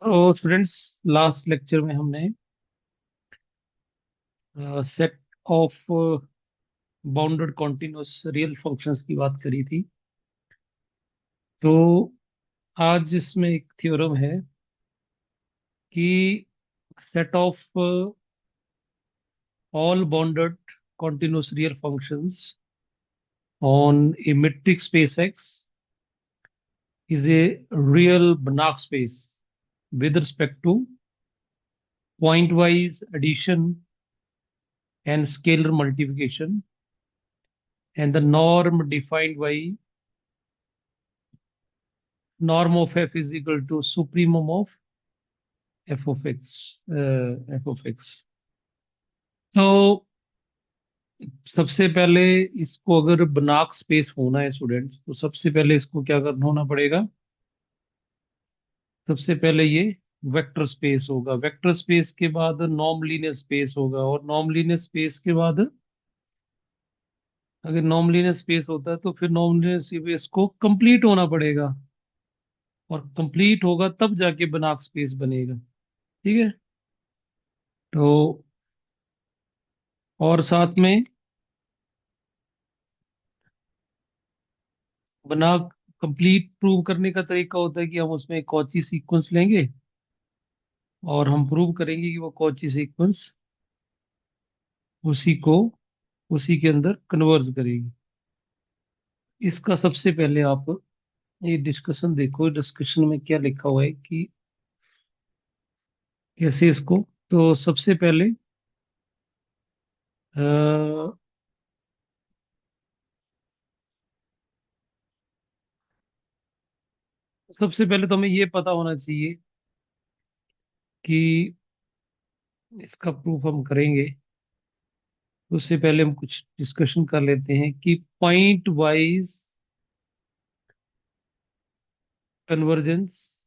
तो students, last lecture में हमने set of bounded continuous real functions की बात करी थी। तो आज इसमें एक थ्योरम है कि set of all bounded continuous real functions on a metric space X is a real Banach space with respect to pointwise addition and scalar multiplication, and the norm defined by norm of f is equal to supremum of f of x, f of x। तो सबसे पहले इसको अगर बनाक space होना है students, तो सबसे पहले इसको क्या करना होना पड़ेगा। सबसे पहले ये वेक्टर स्पेस होगा, वेक्टर स्पेस के बाद नॉर्म लीनियर स्पेस होगा, और नॉर्म लीनियर स्पेस के बाद अगर नॉर्म लीनियर स्पेस होता है तो फिर नॉर्म लीनियर स्पेस को कंप्लीट होना पड़ेगा, और कंप्लीट होगा तब जाके बनाक स्पेस बनेगा। ठीक है। तो और साथ में बना कंप्लीट प्रूव करने का तरीका होता है कि हम उसमें एक कॉची सीक्वेंस लेंगे और हम प्रूव करेंगे कि वो कॉची सीक्वेंस उसी को उसी के अंदर कन्वर्ज करेगी। इसका सबसे पहले आप ये डिस्कशन देखो, डिस्कशन में क्या लिखा हुआ है कि कैसे इसको। तो अ, सबसे पहले तो हमें ये पता होना चाहिए कि इसका प्रूफ हम करेंगे। उससे पहले हम कुछ डिस्कशन कर लेते हैं कि point wise convergence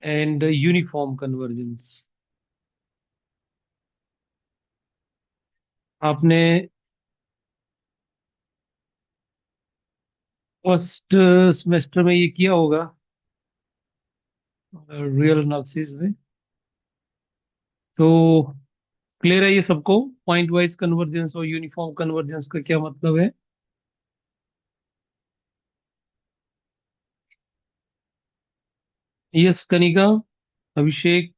and uniform convergence. आपने फर्स्ट सेमेस्टर में ये किया होगा, रियल एनालिसिस में। तो क्लियर है ये सबको, पॉइंट वाइज कन्वर्जेंस और यूनिफॉर्म कन्वर्जेंस का क्या मतलब है। यस कनिका, अभिषेक।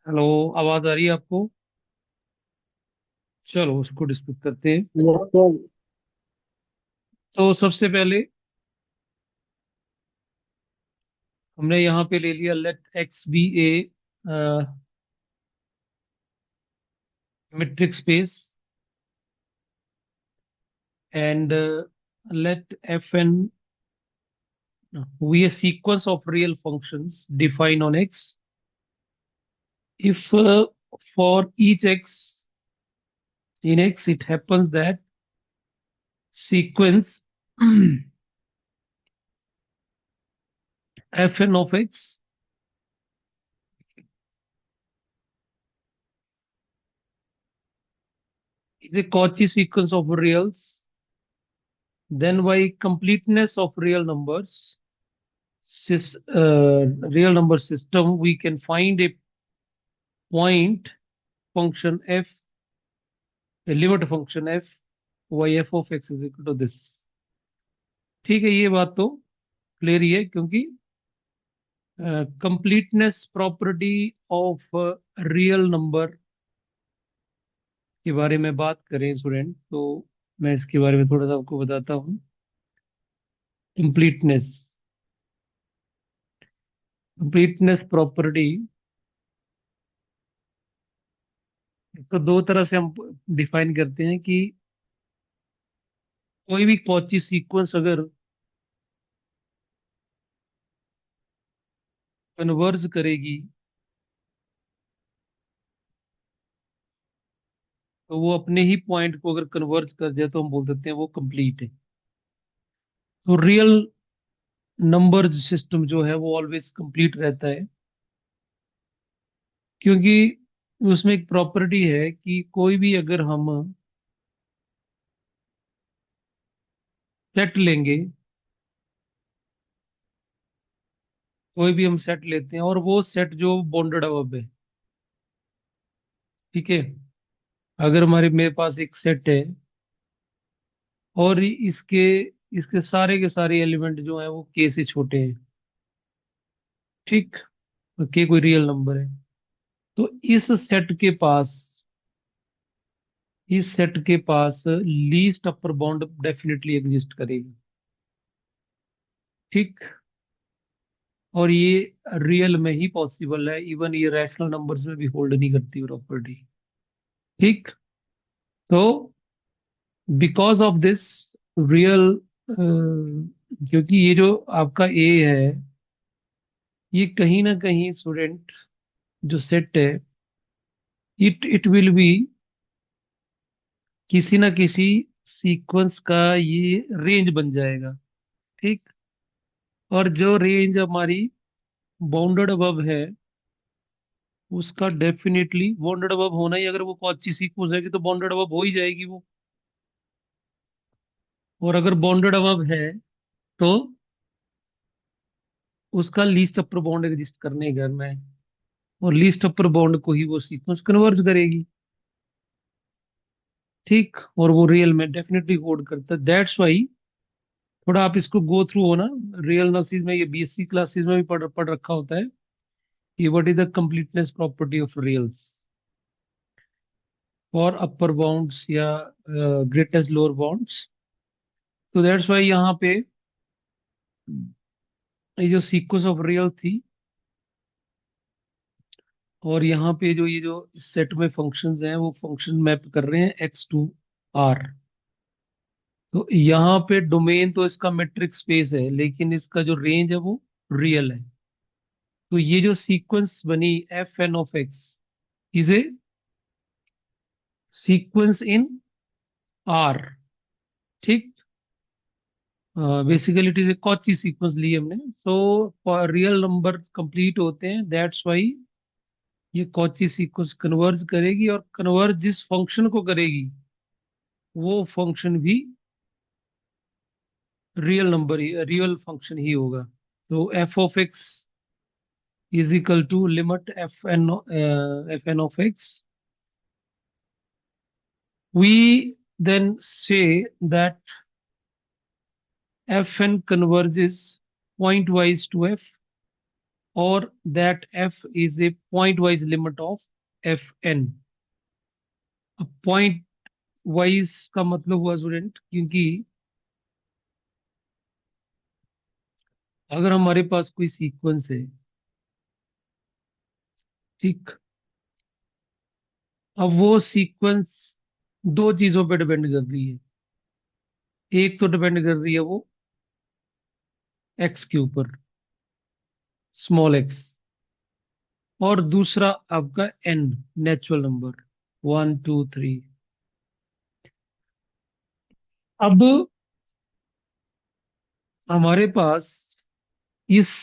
हेलो, आवाज आ रही है आपको? चलो उसको डिस्कस करते हैं। Yes sir. तो सबसे पहले हमने यहाँ पे ले लिया let X be a metric space, and let fn be a sequence of real functions defined on x if for each x in x it happens that sequence fn of x is a Cauchy sequence of reals, then by completeness of real number system we can find a point function f, a limit function f y f of x is equal to this। ठीक है, ये बात तो clear ही है, क्योंकि completeness property of real number के बारे में बात करें स्टूडेंट, तो मैं इसके बारे में थोड़ा सा आपको बताता हूँ। कंप्लीटनेस कंप्लीटनेस प्रॉपर्टी तो दो तरह से हम डिफाइन करते हैं कि कोई भी कॉची सीक्वेंस अगर कन्वर्ज करेगी तो वो अपने ही पॉइंट को अगर कन्वर्ज कर जाए तो हम बोल देते हैं वो कंप्लीट है। तो रियल नंबर सिस्टम जो है वो ऑलवेज कंप्लीट रहता है, क्योंकि उसमें एक प्रॉपर्टी है कि कोई भी अगर हम सेट लेंगे, कोई भी हम सेट लेते हैं, और वो सेट जो बॉन्डेड अबव है, ठीक है। अगर हमारे मेरे पास एक सेट है और इसके इसके सारे के सारे एलिमेंट जो हैं वो के से छोटे हैं, ठीक, के कोई रियल नंबर है, तो इस सेट के पास least upper bound definitely exist करेगी, ठीक। और ये रियल में ही पॉसिबल है, इवन ये रैशनल नंबर्स में भी होल्ड नहीं करती प्रॉपर्टी, ठीक। तो बिकॉज ऑफ दिस रियल, क्योंकि ये जो आपका ए है, ये कहीं ना कहीं स्टूडेंट जो सेट है, इट विल बी किसी ना किसी सीक्वेंस का ये रेंज बन जाएगा, ठीक। और जो रेंज हमारी बाउंडेड अबव है, उसका डेफिनेटली बाउंडेड अबव होना ही, अगर वो कौची सीक्वेंस है कि तो बाउंडेड अबव हो ही जाएगी वो। और अगर बाउंडेड अबव है तो उसका लीस्ट अपर बाउंड एग्जिस्ट करने घर में, और लीस्ट अपर बाउंड को ही वो सीक्वेंस कन्वर्ज करेगी, ठीक। और वो रियल में डेफिनेटली होल्ड करता है, दैट्स वाई थोड़ा आप इसको गो थ्रू हो ना, रियल एनालिसिस में, ये बीएससी क्लासेस में भी पढ़ रखा होता है कि what is the completeness property of reals for upper bounds या ग्रेटेस्ट लोअर बाउंड्स। तो दैट्स वाई यहाँ पे ये जो सीक्वेंस ऑफ रियल थी, और यहाँ पे जो ये जो सेट में फंक्शंस हैं वो फंक्शन मैप कर रहे हैं एक्स टू आर। तो यहाँ पे डोमेन तो इसका मेट्रिक स्पेस है, लेकिन इसका जो रेंज है वो रियल है। तो ये जो सीक्वेंस बनी F N of X is a sequence in R, ठीक। Basically it is a Cauchy sequence ली हमने, सो रियल नंबर कंप्लीट होते हैं, दैट्स वाई ये कॉची सीक्वेंस कन्वर्ज करेगी, और कन्वर्ज जिस फंक्शन को करेगी वो फंक्शन भी रियल नंबर ही, रियल फंक्शन ही होगा। तो F of X is equal to limit F N of X, we then say that fn converges pointwise to f, or that f is a pointwise limit of fn। अब point wise का मतलब हुआ student, क्योंकि अगर हमारे पास कोई sequence है, ठीक, अब वो सीक्वेंस दो चीजों पे डिपेंड कर रही है। एक तो डिपेंड कर रही है वो एक्स के ऊपर, स्मॉल एक्स, और दूसरा आपका एन, नेचुरल नंबर, 1 2 3। अब हमारे पास इस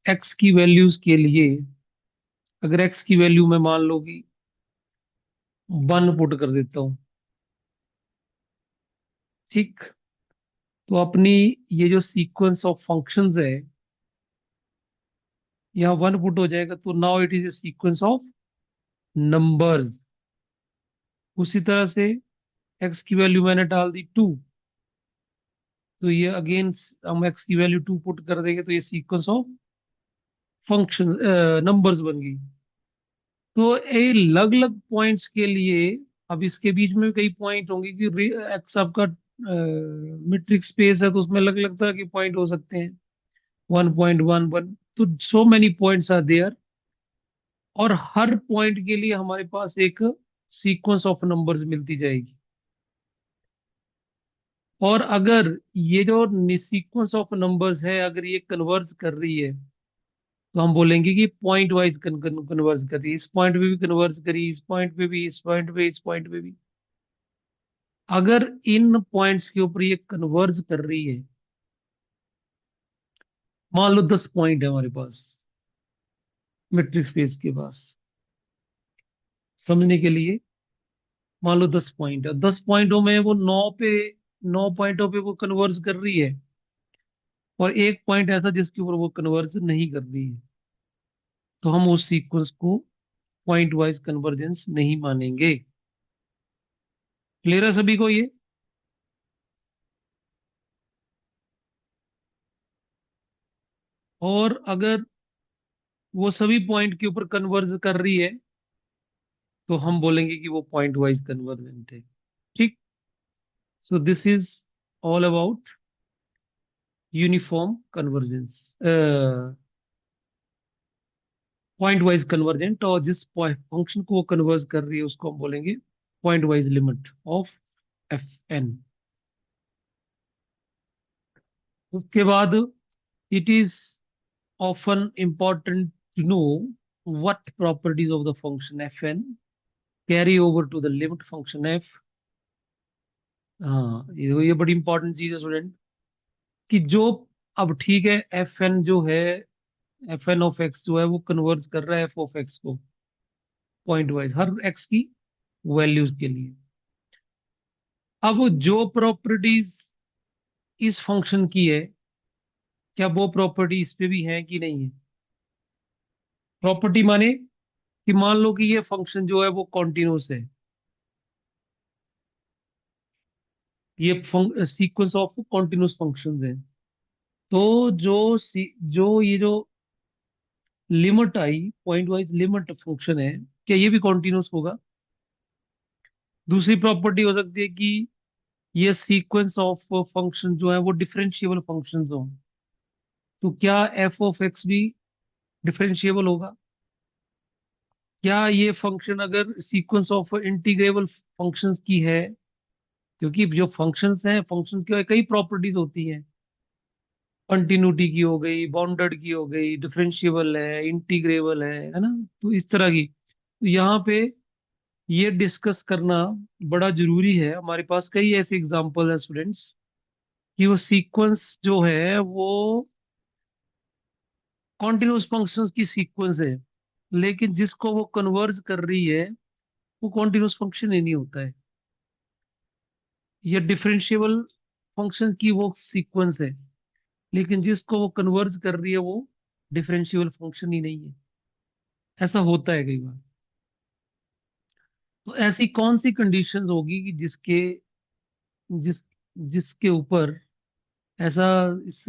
एक्स की वैल्यूज के लिए, अगर एक्स की वैल्यू मैं मान लो कि 1 पुट कर देता हूं, ठीक, तो अपनी ये जो सीक्वेंस ऑफ फंक्शंस है, यहाँ 1 पुट हो जाएगा, तो now it is a sequence of numbers. उसी तरह से एक्स की वैल्यू मैंने डाल दी 2, तो ये अगेन हम एक्स की वैल्यू 2 पुट कर देंगे, तो ये सीक्वेंस ऑफ फंक्शन नंबर्स बन गई। तो ये अलग अलग पॉइंट्स के लिए, अब इसके बीच में कई पॉइंट होंगे कि एक्स आपका मीट्रिक स्पेस है, तो उसमें अलग अलग तरह के पॉइंट हो सकते हैं, 1.11, तो so many points are there, और हर पॉइंट के लिए हमारे पास एक सीक्वेंस ऑफ नंबर्स मिलती जाएगी। और अगर ये जो सीक्वेंस ऑफ नंबर्स है, अगर ये कन्वर्ज कर रही है, तो हम बोलेंगे कि पॉइंट वाइज कन्वर्ज कर रही है, इस पॉइंट पे भी कन्वर्ज करी, इस पॉइंट पे भी, इस पॉइंट पे, इस पॉइंट पे भी। अगर इन पॉइंट्स के ऊपर ये कन्वर्ज कर रही है, मान लो 10 पॉइंट है हमारे पास मेट्रिक स्पेस के पास, समझने के लिए, मान लो 10 पॉइंट है, 10 पॉइंटों में वो 9 पे 9 पॉइंटों पे वो कन्वर्ज कर रही है, और एक पॉइंट ऐसा जिसके ऊपर वो कन्वर्ज नहीं कर रही है, तो हम उस सीक्वेंस को पॉइंट वाइज कन्वर्जेंस नहीं मानेंगे। क्लियर है सभी को ये? और अगर वो सभी पॉइंट के ऊपर कन्वर्ज कर रही है, तो हम बोलेंगे कि वो पॉइंट वाइज कन्वर्जेंट है। ठीक। So this is all about uniform convergence, point wise convergent, और जिस फंक्शन को वो कन्वर्ज कर रही है उसको हम बोलेंगे pointwise limit of F N. उसके बाद, it is often important to know what properties of the function fn carry over to the limit function f। हाँ, ये बड़ी इंपॉर्टेंट चीज है स्टूडेंट, कि जो, अब ठीक है, एफ एन जो है, एफ एन ऑफ एक्स जो है वो कन्वर्ज कर रहा है एफ ऑफ एक्स को पॉइंट वाइज हर एक्स की वैल्यूज के लिए। अब जो प्रॉपर्टीज इस फंक्शन की है, क्या वो प्रॉपर्टी इस पे भी है कि नहीं है? प्रॉपर्टी माने कि मान लो कि ये फंक्शन जो है वो कॉन्टिन्यूस है, ये सीक्वेंस ऑफ कॉन्टिन्यूस फंक्शंस है, तो जो ये जो लिमिट आई, पॉइंट वाइज लिमिट फंक्शन है, क्या ये भी कॉन्टिन्यूस होगा? दूसरी प्रॉपर्टी हो सकती है कि ये सीक्वेंस ऑफ फंक्शन जो है वो डिफरेंशिएबल फंक्शंस हो, तो क्या एफ ऑफ एक्स भी डिफरेंशिएबल होगा? क्या ये फंक्शन अगर सीक्वेंस ऑफ इंटीग्रेबल फंक्शंस की है, क्योंकि जो फंक्शंस हैं, फंक्शन की कई प्रॉपर्टीज होती हैं, कंटिन्यूटी की हो गई, बाउंडेड की हो गई, डिफरेंशिएबल है, इंटीग्रेबल है ना, तो इस तरह की, तो यहाँ पे ये डिस्कस करना बड़ा जरूरी है। हमारे पास कई ऐसे एग्जांपल है स्टूडेंट्स, कि वो सीक्वेंस जो है वो कॉन्टिन्यूस फंक्शंस की सीक्वेंस है, लेकिन जिसको वो कन्वर्ज कर रही है वो कॉन्टिन्यूस फंक्शन ही नहीं होता है, ये डिफरेंशिएबल फंक्शन की वो सीक्वेंस है, लेकिन जिसको वो कन्वर्ज कर रही है वो डिफरेंशिएबल फंक्शन ही नहीं है। ऐसा होता है कई बार। तो ऐसी कौन सी कंडीशंस होगी कि जिस जिसके ऊपर ऐसा, इस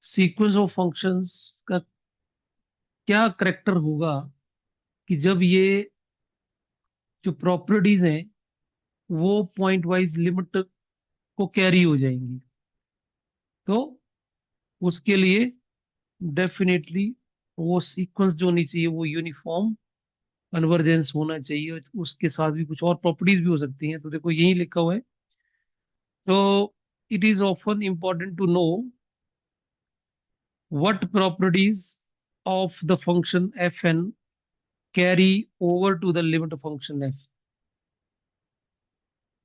सीक्वेंस ऑफ फंक्शंस का क्या करेक्टर होगा, कि जब ये जो प्रॉपर्टीज हैं वो पॉइंट वाइज लिमिट को कैरी हो जाएंगी, तो उसके लिए डेफिनेटली वो सीक्वेंस जो होनी चाहिए वो यूनिफॉर्म कन्वर्जेंस होना चाहिए, और उसके साथ भी कुछ और प्रॉपर्टीज भी हो सकती हैं, तो देखो यही लिखा हुआ है। तो it is often important to know what properties of the function fn carry over to the limit function f.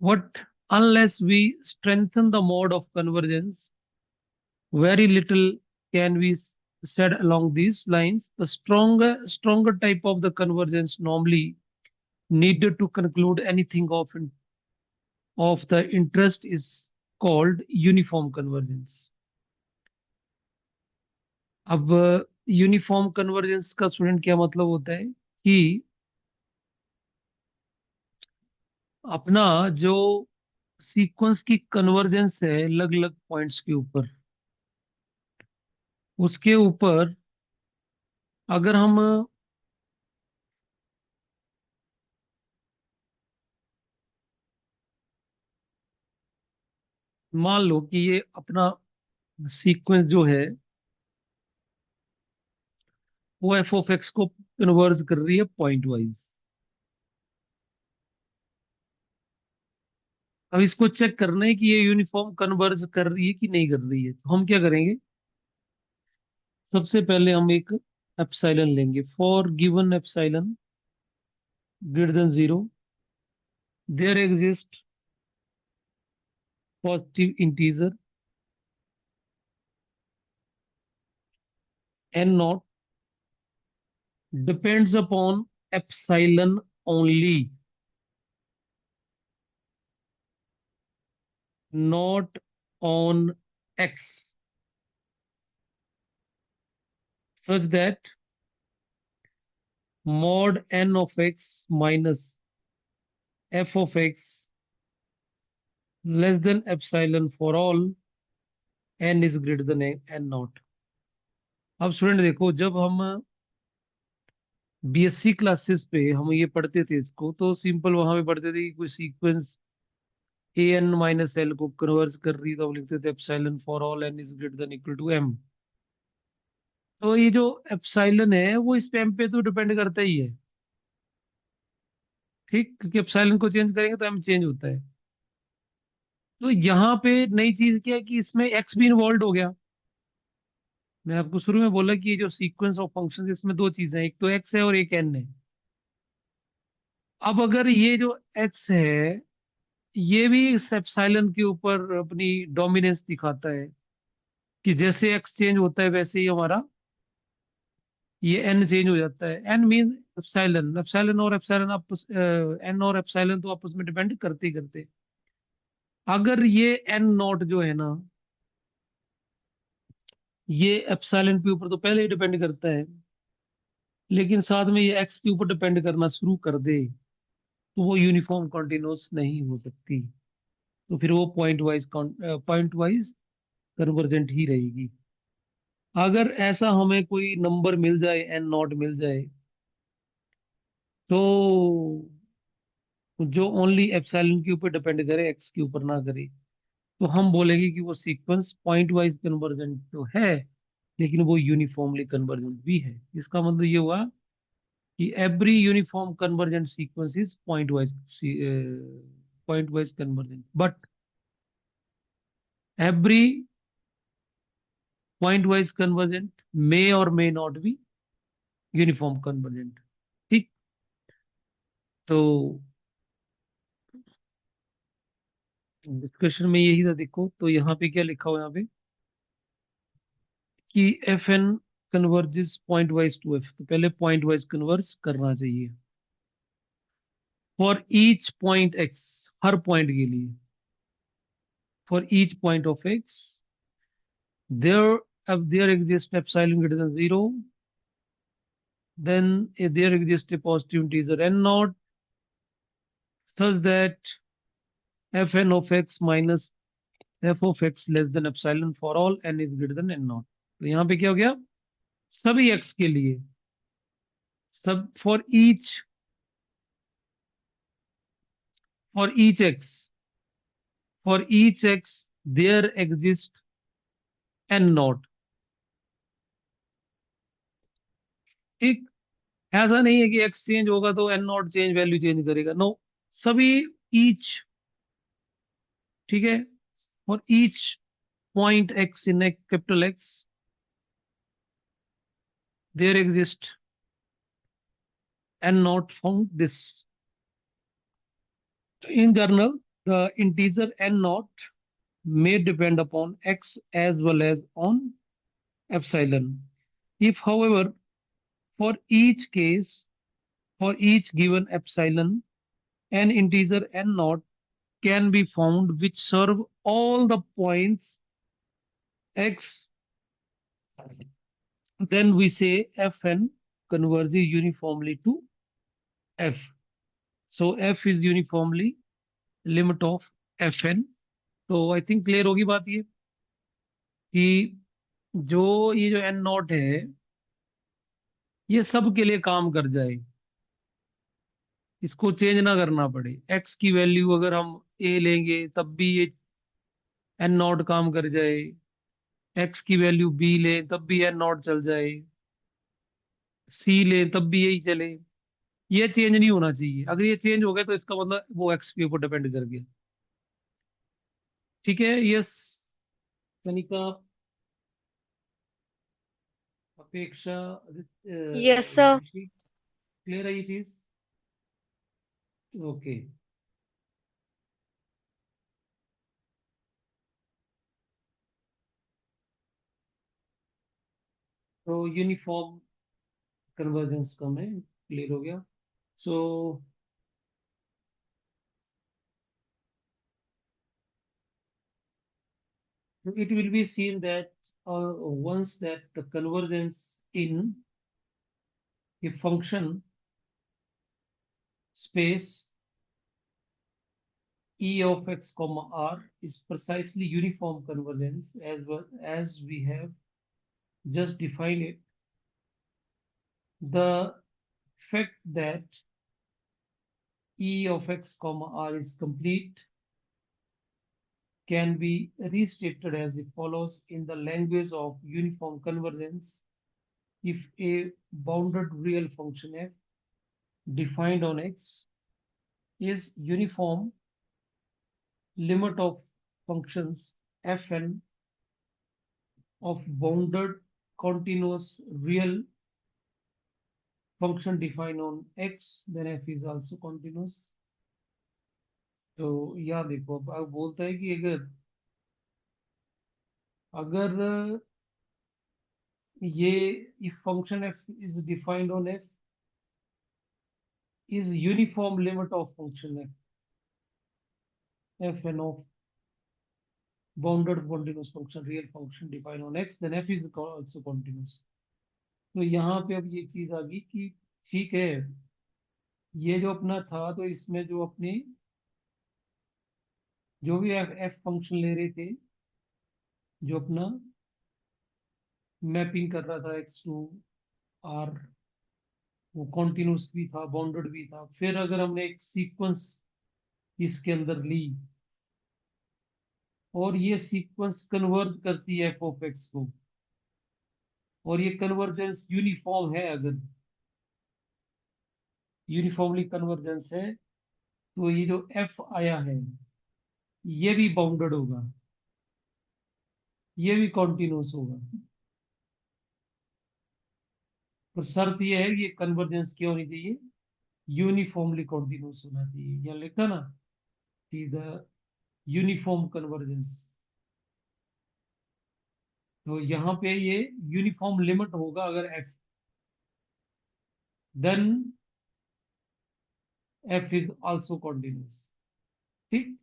What, unless we strengthen the mode of convergence, very little can be said along these lines. The stronger type of the convergence normally needed to conclude anything of the interest is called uniform convergence. अब uniform convergence का student क्या मतलब होता है, कि अपना जो sequence की कन्वर्जेंस है अलग अलग पॉइंट्स के ऊपर, उसके ऊपर अगर हम मान लो कि ये अपना सीक्वेंस जो है वो एफ ऑफ एक्स को कन्वर्ज कर रही है पॉइंट वाइज। अब इसको चेक करना है कि ये यूनिफॉर्म कन्वर्ज कर रही है कि नहीं कर रही है, तो हम क्या करेंगे, सबसे पहले हम एक एप्सिलॉन लेंगे। For given epsilon greater than zero, there exist positive integer n naught depends upon epsilon only. not on x such that mod n of x minus f of x less than epsilon for all n is greater than n naught. अब student देखो, जब हम BSc classes पे हम ये पढ़ते थे इसको, तो सिंपल वहां पे पढ़ते थे कि कोई sequence a n minus l को कन्वर्ज कर रही, तो हम लिखते थे epsilon for all n is greater than equal to m. तो ये जो एप्सिलॉन है वो इस पे एम पे तो डिपेंड करता ही है, ठीक, क्योंकि एप्सिलॉन को चेंज करेंगे तो एम चेंज होता है। तो यहाँ पे नई चीज क्या है कि इसमें एक्स भी इन्वॉल्व हो गया। मैं आपको शुरू में बोला कि ये जो सीक्वेंस ऑफ फंक्शन इसमें दो चीजें हैं, एक तो एक्स है और एक एन है। अब अगर ये जो एक्स है ये भी इस एप्सिलॉन के ऊपर अपनी डोमिनेंस दिखाता है, कि जैसे एक्स चेंज होता है वैसे ही हमारा ये एन चेंज हो जाता है। एन मीन एप्सिलॉन, एप्सिलॉन और एप्सिलॉन आपस एन और एप्सिलॉन तो आपस में डिपेंड करते ही करते। अगर ये एन नॉट जो है ना, ये एप्सिलॉन के ऊपर तो पहले ही डिपेंड करता है, लेकिन साथ में ये एक्स के ऊपर डिपेंड करना शुरू कर दे, तो वो यूनिफॉर्म कॉन्टिन्यूस नहीं हो सकती। तो फिर वो पॉइंट वाइज कन्वर्जेंट ही रहेगी। अगर ऐसा हमें कोई नंबर मिल जाए, एन नॉट मिल जाए, तो जो ओनली एप्सिलॉन के ऊपर डिपेंड करे, एक्स के ऊपर ना करे, तो हम बोलेंगे कि वो सीक्वेंस पॉइंट वाइज कन्वर्जेंट तो है, लेकिन वो यूनिफॉर्मली कन्वर्जेंट भी है। इसका मतलब ये हुआ कि every uniform convergent sequence is pointwise convergent, but every pointwise convergent may or may not be uniform convergent. ठीक, तो डिस्कशन में यही था। देखो तो यहाँ पे क्या लिखा हुआ है, यहाँ पे कि F N converges pointwise to F, तो पहले पॉइंट वाइज कन्वर्ज करना चाहिए फॉर ईच पॉइंट एक्स, हर पॉइंट के लिए, for each point of X there, अब there exist epsilon greater than zero, then there exists a positive integer n naught such that fn of x minus f of x less than epsilon for all n is greater than n naught। तो यहाँ पे क्या हो गया, सभी x के लिए, सब for each x there exist n naught. ठीक, ऐसा नहीं है कि x चेंज होगा तो n naught change value change करेगा, नो, सभी ईच, ठीक है, for each point x in a capital X there exist n naught found this. In general, the integer n naught may depend upon x as well as on epsilon. If, however, for each case, for each given epsilon, an integer n naught can be found which serve all the points x, then we say fn converges uniformly to f. So f is uniformly limit of fn। तो I think clear होगी बात ये, कि ये जो N not है ये सब के लिए काम कर जाए, इसको चेंज ना करना पड़े। एक्स की वैल्यू अगर हम ए लेंगे तब भी ये एन नॉट काम कर जाए, एक्स की वैल्यू बी ले तब भी एन नॉट चल जाए, सी ले तब भी यही चले। ये चेंज नहीं होना चाहिए, अगर ये चेंज हो गया तो इसका मतलब वो एक्स के ऊपर डिपेंड कर गया। ठीक है, यस कनिका, अपेक्षा, यस सर। क्लियर है ये चीज? ओके। तो यूनिफॉर्म कन्वर्जेंस का में क्लियर हो गया। सो it will be seen that once that the convergence in a function space E of x comma r is precisely uniform convergence as well as we have just defined it. The fact that E of x comma r is complete can be restated as it follows in the language of uniform convergence. If a bounded real function f defined on x is uniform, limit of functions fn of bounded continuous real function defined on x, then f is also continuous. तो यहाँ देखो अब बोलता है कि अगर अगर ये if function f is defined on f is uniform limit of function f fn of bounded continuous function real function defined on x, then f is also continuous. तो यहाँ पे अब ये चीज आ गई कि ठीक है, ये जो अपना था तो इसमें जो अपनी जो भी एफ फंक्शन ले रहे थे, जो अपना मैपिंग कर रहा था एक्स टू आर, वो कॉन्टिन्यूस भी था, बाउंडेड भी था। फिर अगर हमने एक सीक्वेंस इसके अंदर ली और ये सीक्वेंस कन्वर्ज करती है एफ ऑफ एक्स को, और ये कन्वर्जेंस यूनिफॉर्म है, अगर यूनिफॉर्मली कन्वर्जेंस है, तो ये जो एफ आया है ये भी बाउंडेड होगा, ये भी कॉन्टिन्यूस होगा। तो शर्त ये है कि ये कन्वर्जेंस क्या होनी चाहिए, यूनिफॉर्मली कॉन्टिन्यूस होना चाहिए। यहाँ लिखा ना कि द यूनिफॉर्म कन्वर्जेंस, तो यहाँ पे ये यूनिफॉर्म लिमिट होगा अगर F, then F is also continuous. ठीक,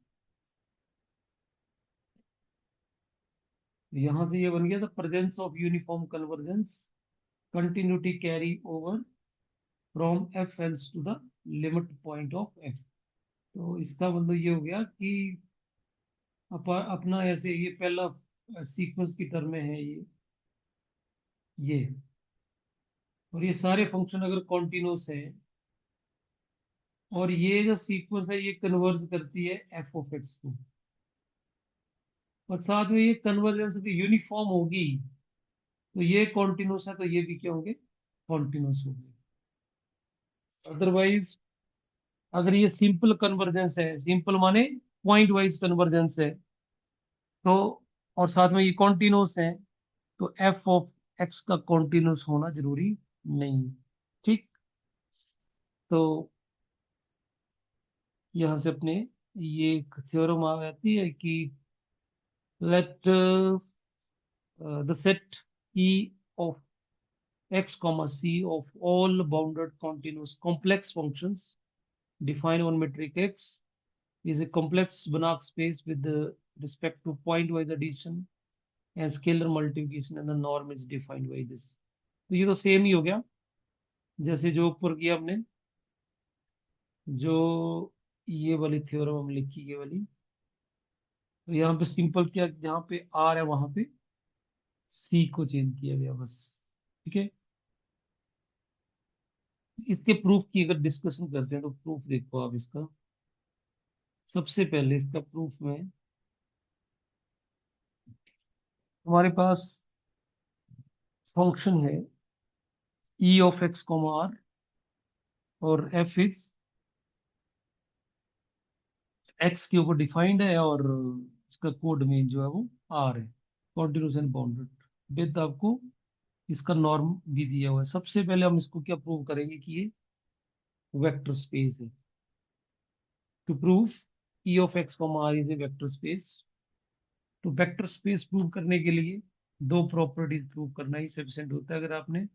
यहां से ये बन गया the presence of uniform convergence continuity carry over from F n's to the limit point of F. तो इसका मतलब ये हो गया कि अपना ऐसे ये पहला सीक्वेंस की टर्म में है ये और ये सारे फंक्शन अगर कॉन्टिन्यूस है और ये जो सीक्वेंस है ये कन्वर्ज करती है एफ ऑफ एक्स को, और साथ में ये कन्वर्जेंस यूनिफॉर्म होगी, तो ये कॉन्टिन्यूस है तो ये भी क्या होंगे, कॉन्टिन्यूस होंगे। अदरवाइज अगर ये सिंपल कन्वर्जेंस है, सिंपल माने पॉइंट वाइज कन्वर्जेंस है, तो और साथ में ये कॉन्टिन्यूस है, तो एफ ऑफ एक्स का कॉन्टिन्यूस होना जरूरी नहीं। ठीक, तो यहाँ से अपने ये एक थ्योरम आ जाती है कि let the set E of x comma c of all bounded continuous complex functions defined on metric x is a complex Banach space with respect to pointwise addition and scalar multiplication, and the norm is defined by this। तो ये तो same ही हो गया जैसे जो ऊपर किया हमने, जो ये वाली थ्योरम हम लिखी ये वाली। तो यहाँ पे सिंपल क्या, जहाँ पे आर है वहां पे सी को चेंज किया गया बस। ठीक है, इसके प्रूफ की अगर डिस्कशन करते हैं तो प्रूफ देखो आप इसका। सबसे पहले इसका प्रूफ में हमारे पास फंक्शन है E of x comma R, और एफ इज एक्स के ऊपर डिफाइंड है, और इसका कोड में जो है वो आर है, कॉन्टिन्यूस एंड बाउंडेड विद आपको इसका नॉर्म भी दिया हुआ है। सबसे पहले हम इसको क्या प्रूव करेंगे कि ये वेक्टर स्पेस है। To prove E of x comma R is a vector space, तो वेक्टर स्पेस प्रूव करने के लिए दो प्रॉपर्टीज प्रूव करना ही सफिशिएंट होता है। अगर आपने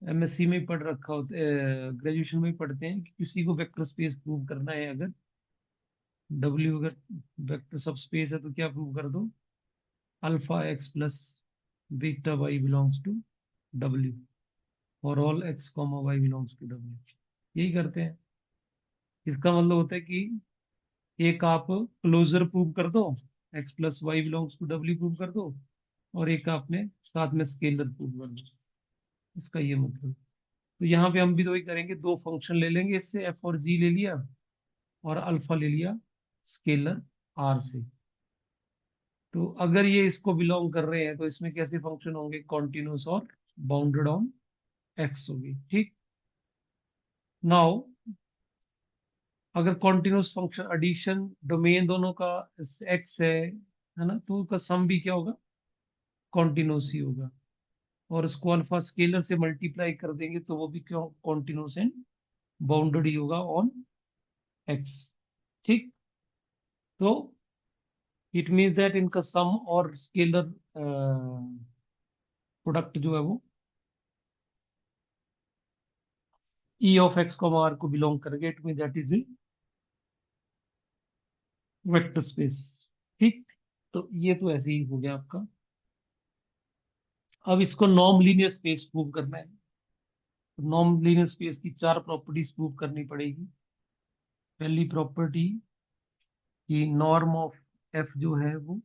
एमएससी में पढ़ रखा होता है, ग्रेजुएशन में पढ़ते हैं कि किसी को वेक्टर स्पेस प्रूव करना है, अगर डब्ल्यू अगर वेक्टर सब स्पेस है तो क्या प्रूव कर दो, alpha X plus beta Y belongs to W और all X comma Y belongs to W. यही करते हैं। इसका मतलब होता है कि एक आप क्लोजर प्रूव कर दो, x plus y belongs to W prove कर दो, और एक आपने साथ में स्केलर प्रूव कर दो। इसका ये मतलब। तो यहाँ पे हम भी तो वही करेंगे, दो फंक्शन ले लेंगे इससे, एफ और जी ले लिया और अल्फा ले लिया स्केलर आर से। तो अगर ये इसको बिलोंग कर रहे हैं तो इसमें कैसे फंक्शन होंगे, कॉन्टिन्यूस और बाउंडेड ऑन एक्स होगी। ठीक। नाउ अगर कॉन्टिन्यूस फंक्शन एडिशन डोमेन दोनों का एक्स है ना, तो उसका सम भी क्या होगा, कॉन्टिन्यूस ही होगा। और उसको अल्फा स्केलर से मल्टीप्लाई कर देंगे तो वो भी क्यों कॉन्टिन्यूस एंड बाउंडेड ही होगा ऑन एक्स। ठीक। तो इट मीन्स दैट इनका सम और स्केलर प्रोडक्ट जो है वो ई ऑफ एक्स को आर को बिलोंग करेगा। It mean that is in vector space. ठीक। तो ये तो ऐसे ही हो गया आपका। अब इसको नॉन लीनियर स्पेस प्रूव करना है। नॉन लीनियर स्पेस की चार प्रॉपर्टीज प्रूव करनी पड़ेगी। पहली प्रॉपर्टी कि नॉर्म ऑफ एफ जो है वो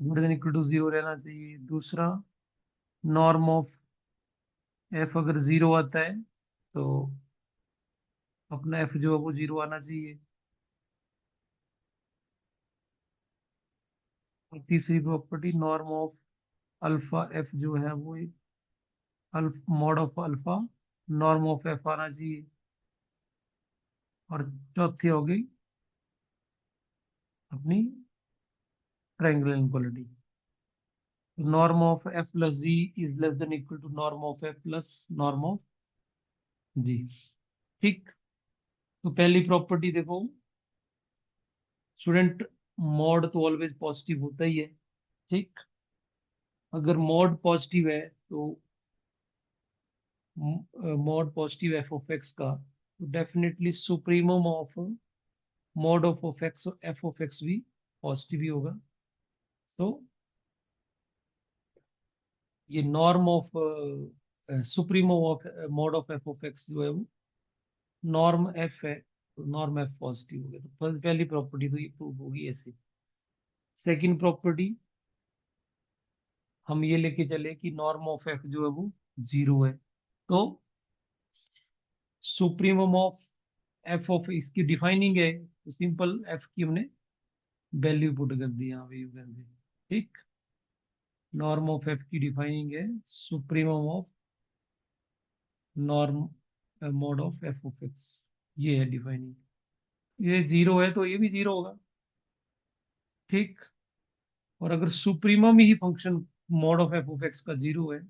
greater than equal to zero रहना चाहिए। दूसरा, नॉर्म ऑफ एफ अगर जीरो आता है तो अपना एफ जो है वो जीरो आना चाहिए। और तीसरी property, norm of alpha F जो है वो mod of alpha norm of F आना चाहिए। और चौथी हो गई अपनी triangular inequality, norm of F plus G is less than equal to norm of F plus norm of G. ठीक। तो पहली प्रॉपर्टी देखो स्टूडेंट, मॉड तो ऑलवेज पॉजिटिव होता ही है। ठीक। अगर मॉड पॉजिटिव है तो mod positive F of X का, तो definitely supremum of mod of x F of x भी पॉजिटिव ही होगा। तो ये norm of supremo of mod of F of x जो है वो नॉर्म एफ है, तो नॉर्म एफ पॉजिटिव हो गया। तो पहली प्रॉपर्टी तो ये प्रूव होगी ऐसे। सेकंड प्रॉपर्टी, हम ये लेके चले कि नॉर्म ऑफ एफ जो है वो जीरो है। तो सुप्रीमम ऑफ एफ ऑफ इसकी डिफाइनिंग है, तो सिंपल एफ की हमने वैल्यू पुट कर दी यहाँ पे, यू कैन से। ठीक। नॉर्म ऑफ एफ की डिफाइनिंग है supremum of norm mod of F of x. ये है डिफाइनिंग। ये जीरो है तो ये भी जीरो होगा। ठीक। और अगर supremum he function mod of F of X का जीरो है,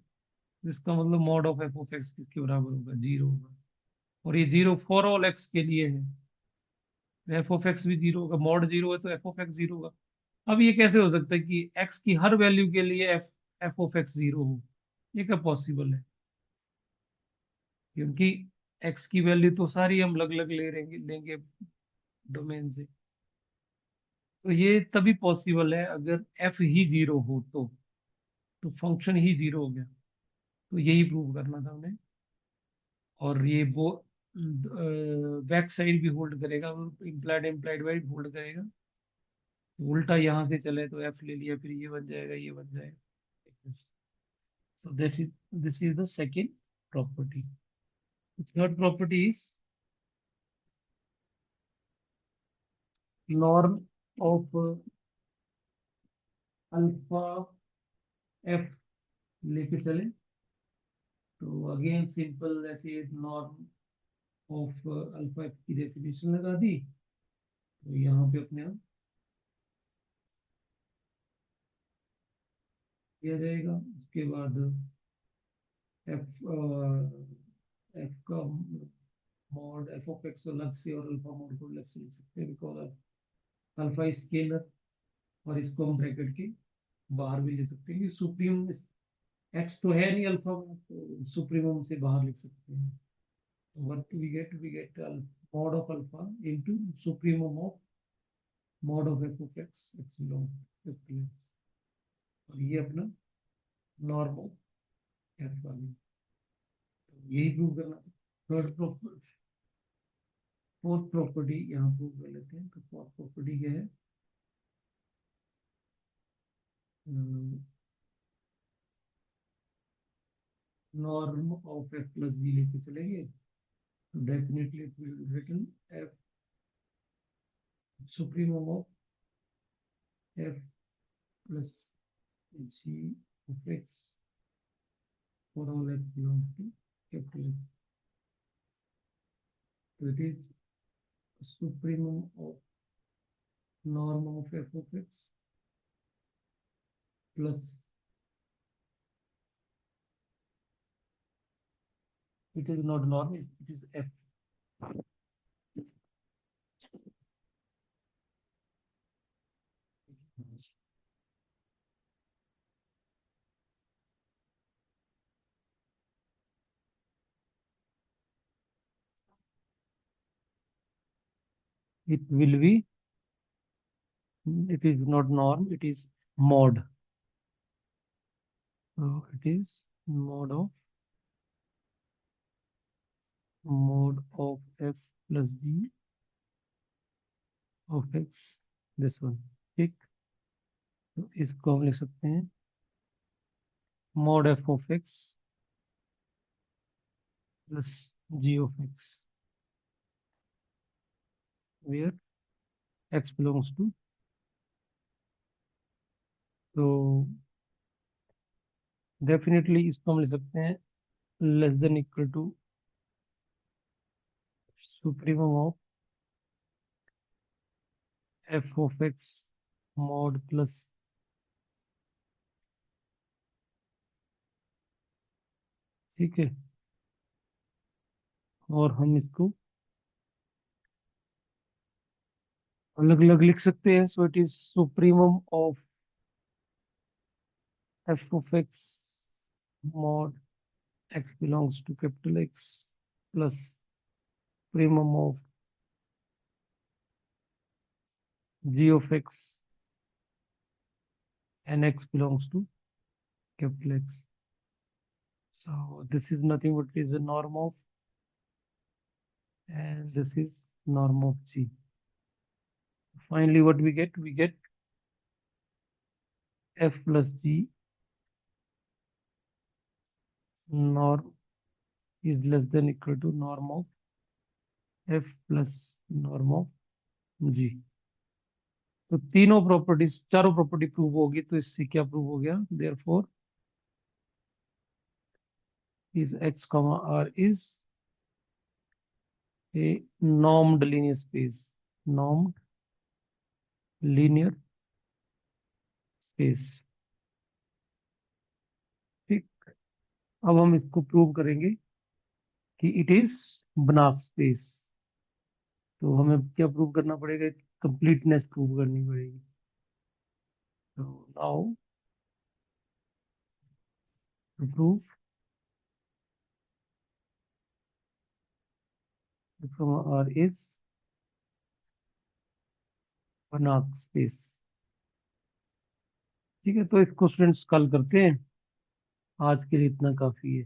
इसका मतलब mod of F of x किसके बराबर होगा, जीरो होगा। और ये जीरो फॉर ऑल एक्स के लिए है, एफ ऑफ एक्स भी जीरो होगा। मॉड जीरो है तो एफ ऑफ एक्स जीरो होगा। अब ये कैसे हो सकता है कि एक्स की हर वैल्यू के लिए F F of x zero हो, ये क्या पॉसिबल है? क्योंकि एक्स की वैल्यू तो सारी हम अलग अलग लेंगे डोमेन से। तो ये तभी पॉसिबल है अगर एफ ही जीरो हो तो फंक्शन ही जीरो हो गया। तो यही प्रूव करना था हमने। और ये वो बैक साइड भी होल्ड करेगा, इम्प्लाइड इम्प्लाइड वाइड होल्ड करेगा। तो उल्टा यहाँ से चले तो एफ ले लिया, फिर ये बन जाएगा, ये बन जाएगा। So this is the second property. Third property is norm of alpha F लेके चले तो अगेन सिंपल ऐसे नॉर्म ऑफ अल्फा एफ की डेफिनेशन लगा दी। तो यहाँ पे अपने आप किया जाएगा। उसके बाद एफ एफ का मॉड एफ ऑफ एक्स अलग से और अल्फा मॉड को अलग से लिख सकते हैं, बिकॉज अल्फा स्केलर। और इसको हम ब्रैकेट के बाहर भी ले सकते हैं, सुप्रीम एक्स तो है नहीं अल्फा में, तो सुप्रीमम से बाहर लिख सकते हैं। What we get mod of alpha into supremum of mod of F of x x belong to. और ये अपना नॉर्म ऑफ एफ वाली, तो यही प्रूव करना। थर्ड प्रॉपर्टी, फोर्थ प्रॉपर्टी यहाँ प्रूव कर लेते हैं। तो फोर्थ प्रॉपर्टी क्या है, norm of F plus g लेके चलेंगे, तो definitely it will be written f supremum of F plus g of x for all x belongs to capital X. So it is supremum of norm of f of x plus, it is not norm, it is f. It will be, it is not norm, it is mod. So it is mod of f plus g of x, this one, ठीक। तो इसको हम लिख सकते हैं mod f of x plus g of x, where x belongs to, तो definitely इसको हम लिख सकते हैं less than equal to supremum of F of x mod plus, ठीक है। और हम इसको अलग अलग लिख सकते हैं। So it is supremum of F of x mod X belongs to capital X plus supremum of G of X and X belongs to capital X. So this is nothing but is a norm of, and this is norm of G. Finally, what we get? We get F plus G norm is less than equal to norm of F plus norm of G. तो तीनों properties, चारों property prove होगी, तो इससे क्या prove हो गया? Therefore, is X, R is a normed linear space. Normed linear space, ठीक। अब हम इसको प्रूव करेंगे कि इट इज बनाक स्पेस। तो हमें क्या प्रूव करना पड़ेगा? कंप्लीटनेस प्रूव करनी पड़ेगी। तो now to prove R is Banach space, ठीक है। तो इसको स्टूडेंट्स कल करते हैं, आज के लिए इतना काफी है।